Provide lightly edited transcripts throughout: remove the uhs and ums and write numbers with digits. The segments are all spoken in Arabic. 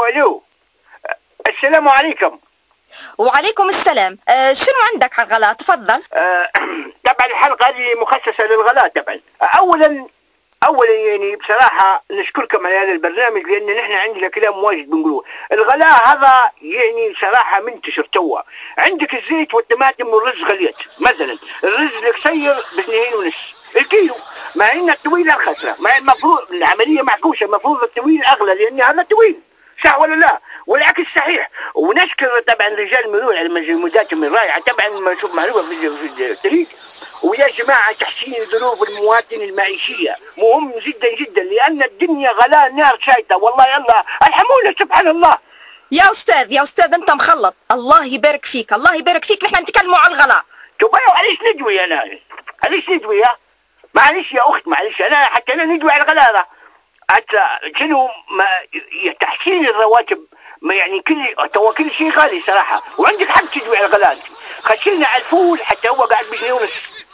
الو. السلام عليكم. وعليكم السلام. شنو عندك على الغلاء؟ تفضل. طبعا الحلقة هذه مخصصة للغلاء. طبعا اولا يعني بصراحة نشكركم على هذا البرنامج، لان نحن عندنا كلام واجد بنقولوه. الغلاء هذا يعني صراحة منتشر توا. عندك الزيت والطماطم والرز غليت، مثلا الرز القصير ب2.5 الكيلو، مع ان الطويل ارخص، مع المفروض العملية معكوسة، المفروض الطويل اغلى لان هذا طويل، صح ولا لا؟ والعكس صحيح. ونشكر طبعا رجال المرور على مجهوداتهم الرائعة، طبعا ما نشوف معروفة في الطريق. ويا جماعة تحسين ظروف المواطن المعيشية مهم جدا جدا، لأن الدنيا غلاء نار شايطة والله. يلا ارحمونا سبحان الله. يا أستاذ أنت مخلط. الله يبارك فيك، الله يبارك فيك. نحن نتكلموا على الغلاء. طيب علاش ندوي أنا؟ علاش ندوي يا؟ معلش يا أخت، معلش حتى أنا ندوي على الغلاء. حتى شنو تحسين الرواتب، ما يعني كل شيء غالي صراحة، وعندك حق تدوي على الغلاء. خشينا على الفول حتى هو قاعد ب2.5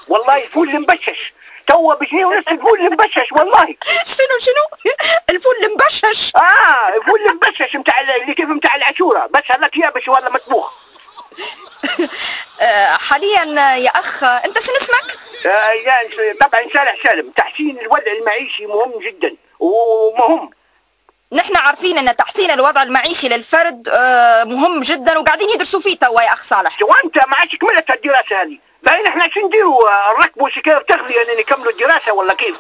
والله. الفول المبشش توا ب2.5 الفول المبشش والله. شنو الفول المبشش؟ الفول المبشش متاع اللي كيف متاع العاشورة، بس هذاك يابس والله مطبوخ. حاليا يا أخ أنت شنو اسمك؟ طبعا صالح سالم. تحسين الوضع المعيشي مهم جدا ومهم. نحن عارفين ان تحسين الوضع المعيشي للفرد مهم جدا، وقاعدين يدرسوا فيه توا يا اخ صالح. وانت ما عادش كملت الدراسه هذه، باين احنا شو نديروا؟ نركبوا سكير تغذيه ان نكملوا الدراسه ولا كيف؟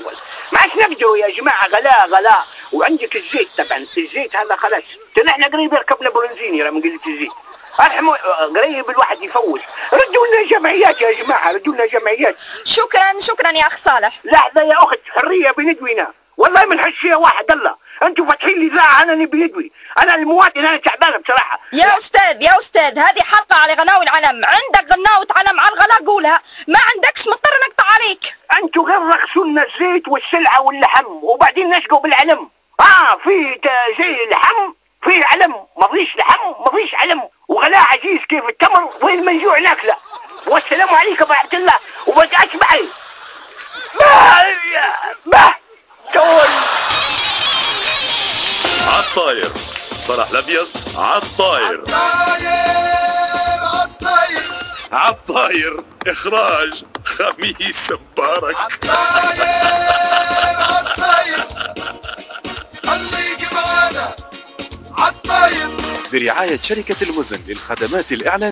ما عادش نقدروا يا جماعه. غلاء. وعندك الزيت، طبعا الزيت هذا خلاص. نحن قريب ركبنا بنزين من قله الزيت. ارحموا قريب الواحد يفوز. ردوا لنا جمعيات يا جماعه، ردوا لنا جمعيات. شكرا يا اخ صالح. لحظه يا اخت، حريه بندوينا والله من حش فيها واحد. الله انتوا فاتحين لي اذاعه، انا نبي ندوي، انا المواطن، انا تعبان بصراحه. يا استاذ هذه حلقه على غناوي العلم. عندك غناوة علم على الغلاء قولها، ما عندكش مضطر نقطع عليك. انتوا غير رخصوا لنا الزيت والسلعه واللحم وبعدين نشقوا بالعلم. في زي اللحم فيه علم، ما فيش لحم ما فيش علم، وغلاء عزيز كيف التمر، وين ما نجوع ناكله. والسلام عليكم ورحمه الله. وبس اشبعي ما تقول عالطاير صلاح الابيض. عالطاير اخراج خميس مبارك. عالطاير خليك معانا عالطاير، برعاية شركة المزن للخدمات الإعلانية.